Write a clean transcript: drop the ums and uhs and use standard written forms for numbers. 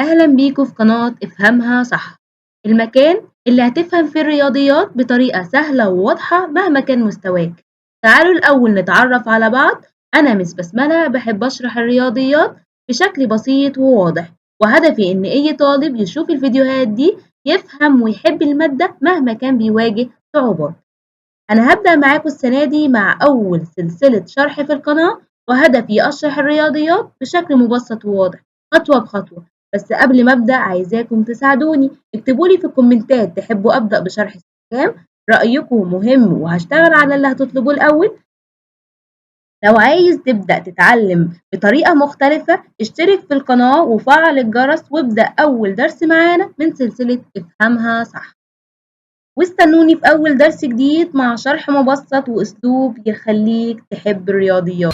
أهلا بيكم في قناة افهمها صح، المكان اللي هتفهم فيه الرياضيات بطريقة سهلة وواضحة مهما كان مستواك. تعالوا الأول نتعرف على بعض. أنا مس بسملة بحب أشرح الرياضيات بشكل بسيط وواضح، وهدفي إن أي طالب يشوف الفيديوهات دي يفهم ويحب المادة مهما كان بيواجه صعوبات. أنا هبدأ معاكم السنة دي مع أول سلسلة شرح في القناة، وهدفي أشرح الرياضيات بشكل مبسط وواضح خطوة بخطوة. بس قبل ما أبدأ عايزاكم تساعدوني، اكتبولي في الكومنتات تحبوا أبدأ بشرح كام، رأيكم مهم وهشتغل على اللي هتطلبوه الأول. لو عايز تبدأ تتعلم بطريقة مختلفة اشترك في القناة وفعل الجرس وابدأ أول درس معانا من سلسلة افهمها صح، واستنوني في أول درس جديد مع شرح مبسط وأسلوب يخليك تحب الرياضيات.